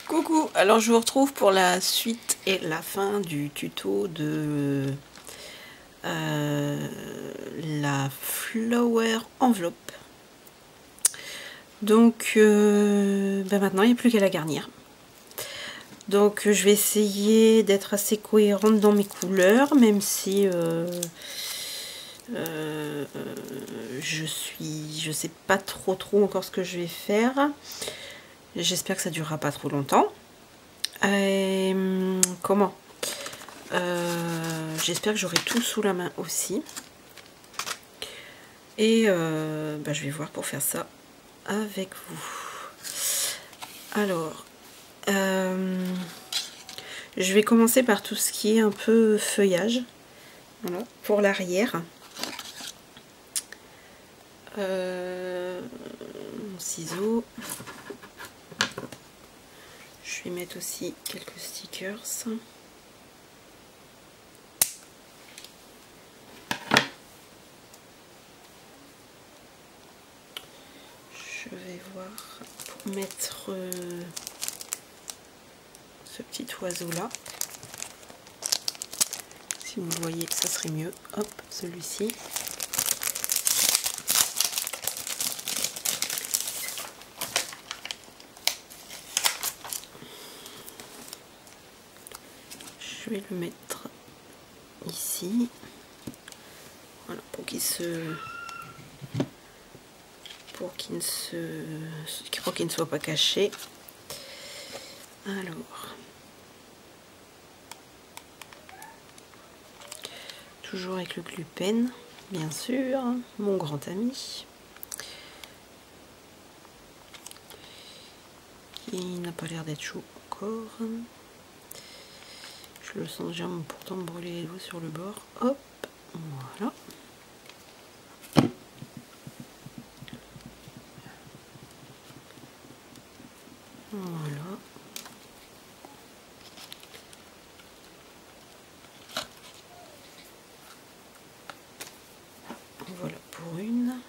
Coucou, alors je vous retrouve pour la suite et la fin du tuto de la Flower Envelope. Donc maintenant il n'y a plus qu'à la garnir. Donc je vais essayer d'être assez cohérente dans mes couleurs, même si je sais pas trop encore ce que je vais faire. J'espère que ça durera pas trop longtemps. J'espère que j'aurai tout sous la main aussi. Et je vais voir pour faire ça avec vous. Alors, je vais commencer par tout ce qui est un peu feuillage. Voilà, pour l'arrière. Mon ciseau. Je vais mettre aussi quelques stickers. Je vais voir pour mettre ce petit oiseau là. Si vous le voyez, ça serait mieux. Hop, celui-ci. Je vais le mettre ici. Voilà, pour qu'il ne soit pas caché. Alors, toujours avec le glue pen, bien sûr, mon grand ami, qui n'a pas l'air d'être chaud encore. Je le sens déjà pourtant me brûler les doigts sur le bord. Hop, voilà. Voilà. Voilà pour une.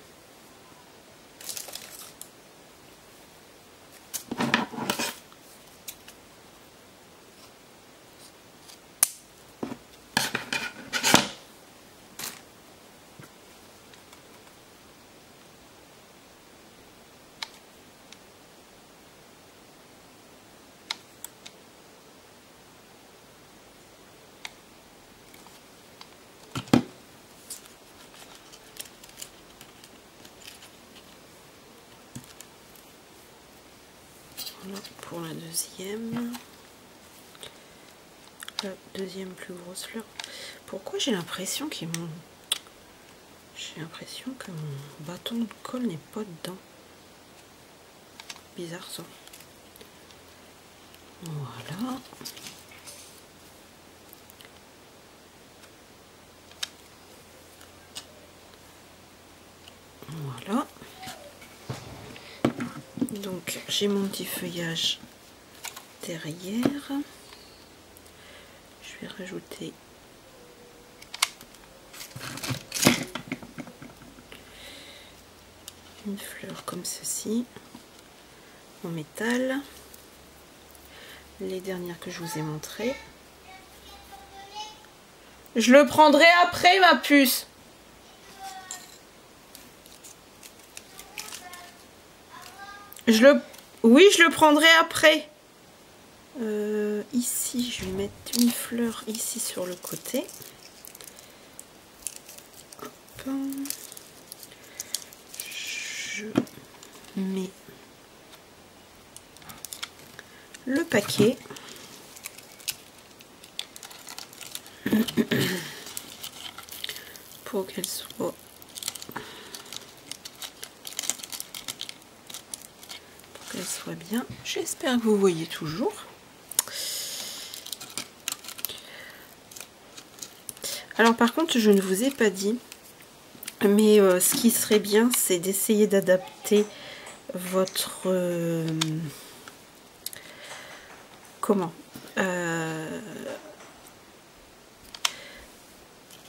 Voilà pour la deuxième plus grosse fleur. Pourquoi j'ai l'impression que mon bâton de colle n'est pas dedans? Bizarre ça. Voilà. Voilà. Donc j'ai mon petit feuillage derrière. Je vais rajouter une fleur comme ceci en métal. Les dernières que je vous ai montrées. Je le prendrai après, ma puce. Oui, je le prendrai après. Ici, je vais mettre une fleur ici sur le côté. Hop. Je mets le paquet. Pour qu'elle soit bien. J'espère que vous voyez toujours. Alors par contre, je ne vous ai pas dit, mais ce qui serait bien, c'est d'essayer d'adapter votre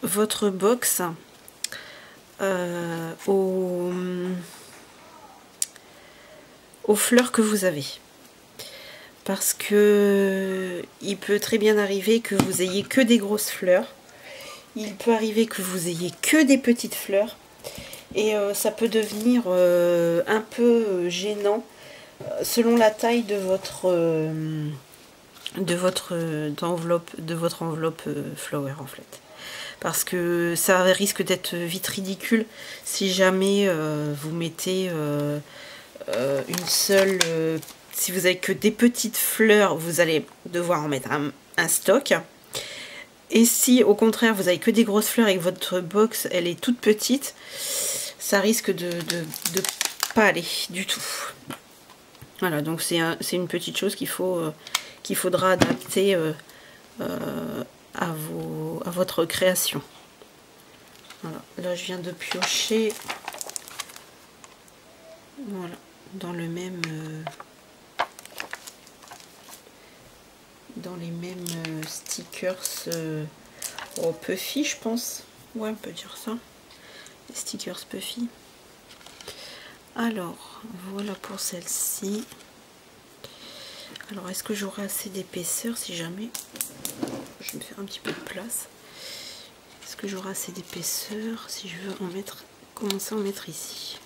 votre box aux fleurs que vous avez. parce que il peut très bien arriver que vous ayez que des grosses fleurs. Il peut arriver que vous ayez que des petites fleurs. Et ça peut devenir un peu gênant selon la taille de votre enveloppe flower en fait. Parce que ça risque d'être vite ridicule si jamais vous mettez une seule... si vous avez que des petites fleurs, vous allez devoir en mettre un stock. Et si au contraire vous avez que des grosses fleurs et que votre box elle est toute petite, ça risque de pas aller du tout. Voilà, donc c'est une petite chose qu'il faudra adapter à votre création. Voilà, là je viens de piocher, voilà, dans le même dans les mêmes stickers Puffy, je pense. Ouais, on peut dire ça. Les stickers Puffy. Alors, voilà pour celle-ci. Alors, est-ce que j'aurai assez d'épaisseur si jamais... Je vais me faire un petit peu de place. Est-ce que j'aurai assez d'épaisseur si je veux en mettre... commencer à en mettre ici?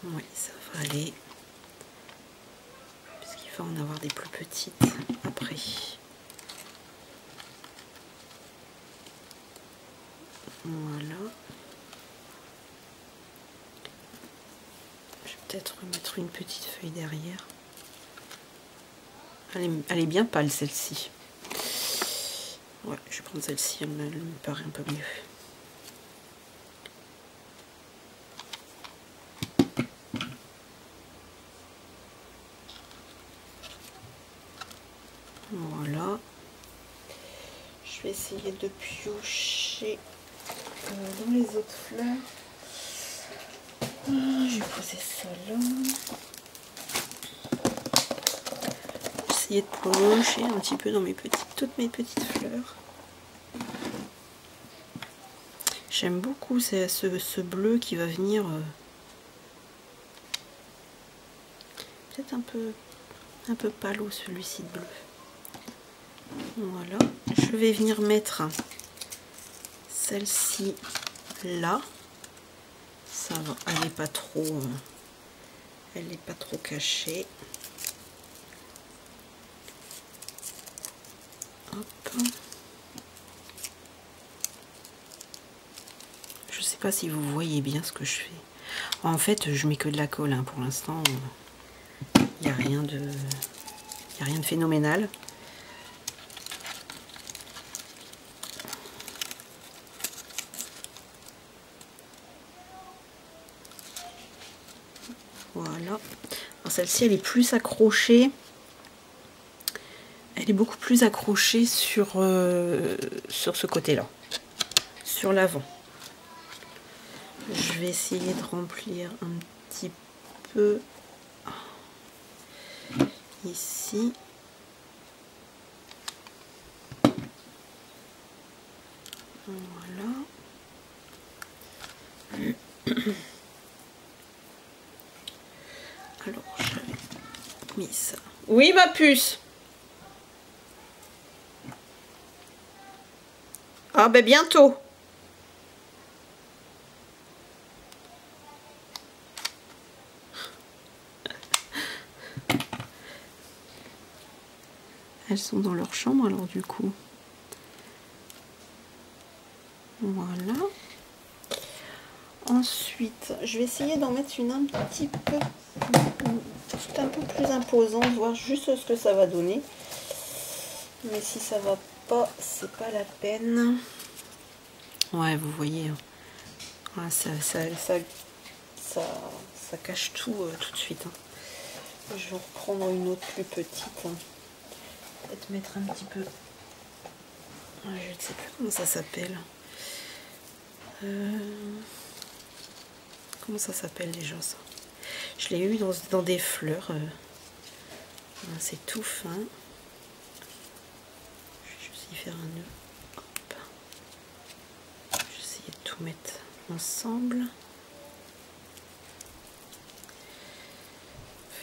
Oui, ça va aller. Parce qu'il va en avoir des plus petites après. Voilà. Je vais peut-être remettre une petite feuille derrière. Elle est bien pâle celle-ci. Ouais, je vais prendre celle-ci, elle me paraît un peu mieux. Voilà. Je vais essayer de piocher dans les autres fleurs. Je vais poser ça là. Essayer de piocher un petit peu dans toutes mes petites fleurs. J'aime beaucoup ce bleu qui va venir peut-être un peu palo celui-ci de bleu. Voilà, je vais venir mettre celle-ci là. Ça va, elle n'est pas trop cachée. Hop. Je sais pas si vous voyez bien ce que je fais. En fait, je mets que de la colle hein, pour l'instant. Il n'y a rien de phénoménal. Voilà. Celle-ci, elle est plus accrochée. Elle est beaucoup plus accrochée sur ce côté-là, sur l'avant. Je vais essayer de remplir un petit peu ici. Voilà. Alors, j'avais mis ça. Oui, ma puce. Ah ben bientôt. Elles sont dans leur chambre alors du coup. Voilà. Ensuite, je vais essayer d'en mettre une un petit peu, un peu plus imposante, voir juste ce que ça va donner. Mais si ça va pas, c'est pas la peine. Ouais, vous voyez, hein. Ça cache tout tout de suite. Hein. Je vais reprendre une autre plus petite. Hein. Peut-être mettre un petit peu. Je ne sais plus comment ça s'appelle. Comment ça s'appelle déjà ça? Je l'ai eu dans des fleurs. C'est tout fin. Je vais juste y faire un nœud. Hop. Je vais essayer de tout mettre ensemble.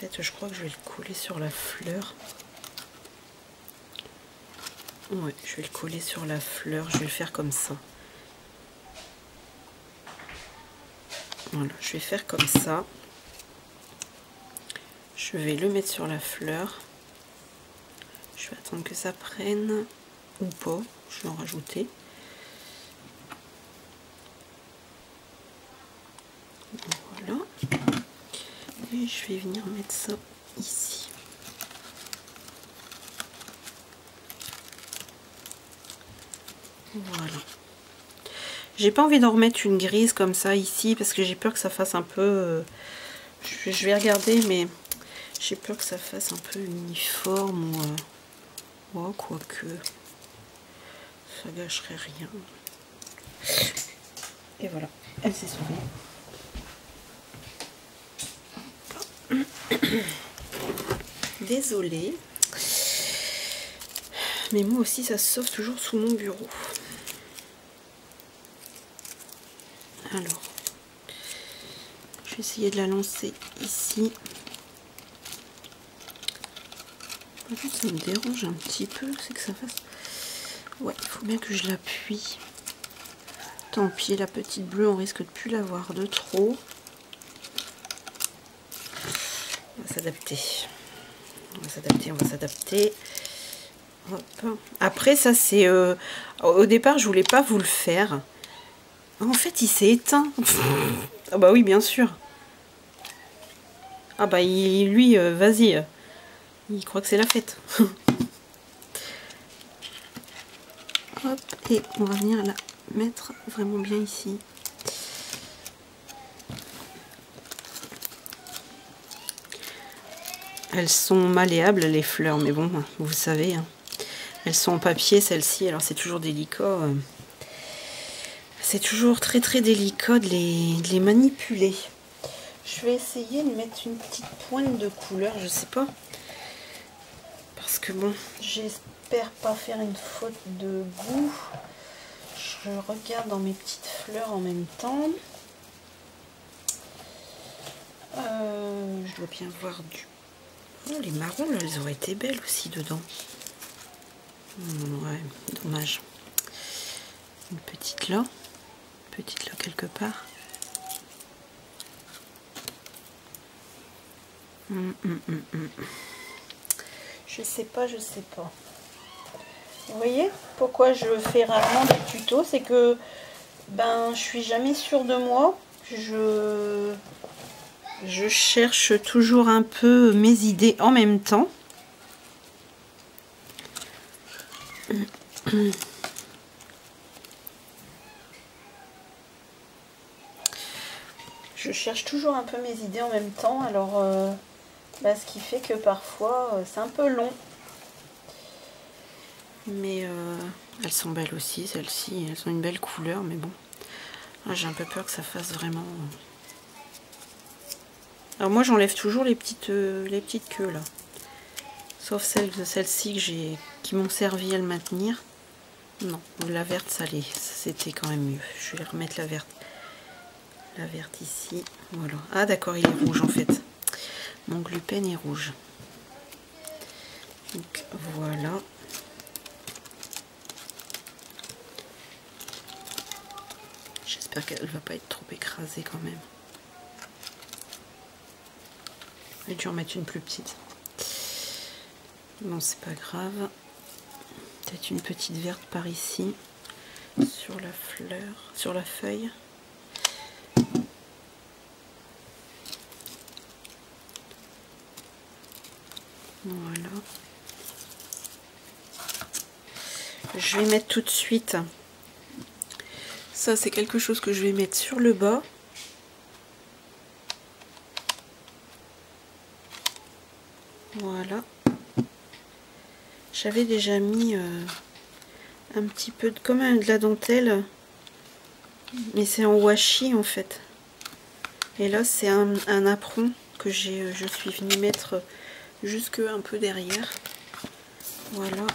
fait, je crois que je vais le coller sur la fleur. Ouais, je vais le coller sur la fleur. Je vais le faire comme ça. Voilà, je vais faire comme ça. Je vais le mettre sur la fleur. Je vais attendre que ça prenne ou pas. Je vais en rajouter. Voilà. Et je vais venir mettre ça ici. Voilà. J'ai pas envie d'en remettre une grise comme ça ici parce que j'ai peur que ça fasse un peu... je vais regarder, mais j'ai peur que ça fasse un peu uniforme ou... oh, quoique... ça gâcherait rien. Et voilà, elle s'est sauvée. Désolée. Mais moi aussi, ça se sauve toujours sous mon bureau. Alors, je vais essayer de la lancer ici. Par contre, ça me dérange un petit peu, c'est que ça fasse... ouais, il faut bien que je l'appuie. Tant pis, la petite bleue, on risque de plus l'avoir de trop. On va s'adapter. On va s'adapter, on va s'adapter. Hop. Après, ça c'est... au départ, je voulais pas vous le faire. En fait, il s'est éteint. Ah bah oui, bien sûr. Ah bah lui, vas-y. Il croit que c'est la fête. Hop, et on va venir la mettre vraiment bien ici. Elles sont malléables, les fleurs, mais bon, vous savez. Hein. Elles sont en papier, celles-ci, alors c'est toujours délicat. C'est toujours très très délicat de les manipuler. Je vais essayer de mettre une petite pointe de couleur, je sais pas. Parce que bon, j'espère pas faire une faute de goût. Je regarde dans mes petites fleurs en même temps. Je dois bien voir du... oh, les marrons, là, elles auraient été belles aussi dedans. Ouais, dommage. Une petite là quelque part. Je sais pas. Vous voyez pourquoi je fais rarement des tutos, c'est que ben je suis jamais sûre de moi. Je cherche toujours un peu mes idées en même temps. Je cherche toujours un peu mes idées en même temps, alors bah, ce qui fait que parfois c'est un peu long. Mais elles sont belles aussi, celles-ci, elles ont une belle couleur, mais bon. J'ai un peu peur que ça fasse vraiment... Alors moi j'enlève toujours les petites queues là. Sauf celles-ci que qui m'ont servi à le maintenir. Non, la verte salée, c'était quand même mieux. Je vais remettre la verte. La verte ici, voilà. Ah d'accord, il est rouge en fait. Mon gluten est rouge. Donc voilà. J'espère qu'elle va pas être trop écrasée quand même. J'ai dû en mettre une plus petite. Bon, c'est pas grave. Peut-être une petite verte par ici. Sur la fleur, sur la feuille. Voilà. Je vais mettre tout de suite. Ça, c'est quelque chose que je vais mettre sur le bas. Voilà. J'avais déjà mis un petit peu comme de la dentelle, mais c'est en washi en fait. Et là, c'est un apron que je suis venue mettre jusque un peu derrière. Voilà.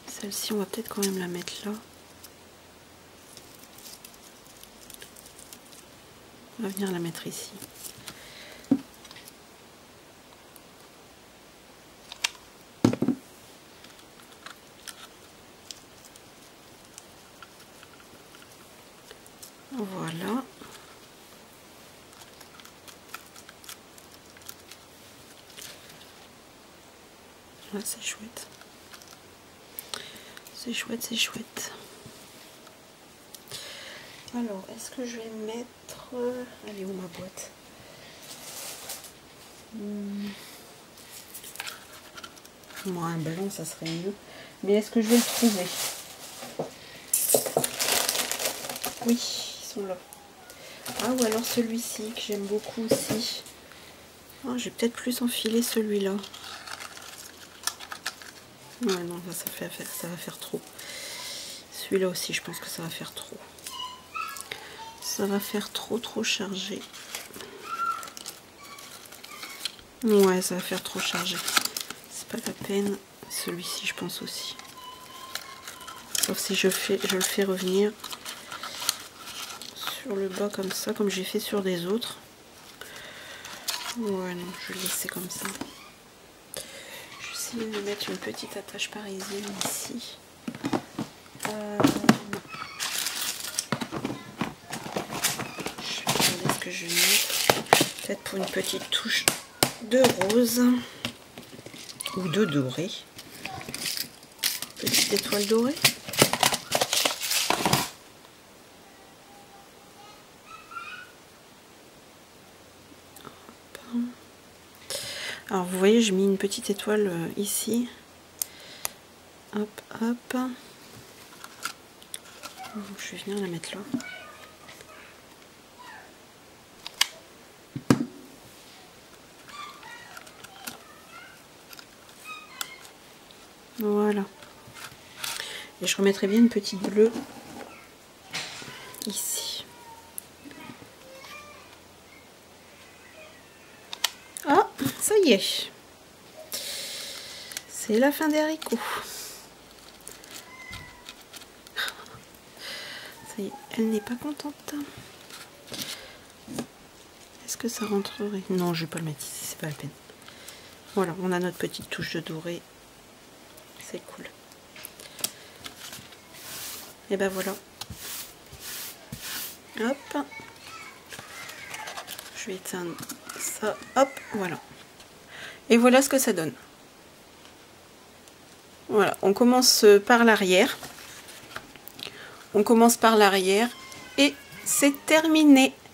Celle-ci, on va peut-être quand même la mettre là. On va venir la mettre ici. Voilà. Là, c'est chouette. C'est chouette, c'est chouette. Alors, est-ce que je vais mettre... Elle est où ma boîte? Moi, un ballon, ça serait mieux. Mais est-ce que je vais le trouver? Oui, ils sont là. Ah, ou alors celui-ci, que j'aime beaucoup aussi. Oh, j'ai peut-être plus enfilé celui-là. Ouais, non, ça va faire trop. Celui-là aussi, je pense que ça va faire trop. Ça va faire trop chargé. Ouais, ça va faire trop chargé. C'est pas la peine. Celui-ci, je pense aussi. Sauf si je le fais revenir sur le bas comme ça, comme j'ai fait sur des autres. Ouais, non, je vais le laisser comme ça. Je vais essayer de mettre une petite attache parisienne ici. Non. Je vais regarder ce que je vais mettre. Peut-être pour une petite touche de rose ou de doré. Petite étoile dorée. Alors vous voyez, j'ai mis une petite étoile ici. Hop, hop. Je vais venir la mettre là. Voilà. Et je remettrai bien une petite bleue ici. Ah, ça y est. C'est la fin des haricots. Ça y est, elle n'est pas contente. Est-ce que ça rentrerait? Non, je vais pas le mettre ici, c'est pas la peine. Voilà, on a notre petite touche de doré. C'est cool. Et ben voilà. Hop. Je vais éteindre ça. Hop, voilà. Et voilà ce que ça donne. Voilà, on commence par l'arrière. On commence par l'arrière et c'est terminé.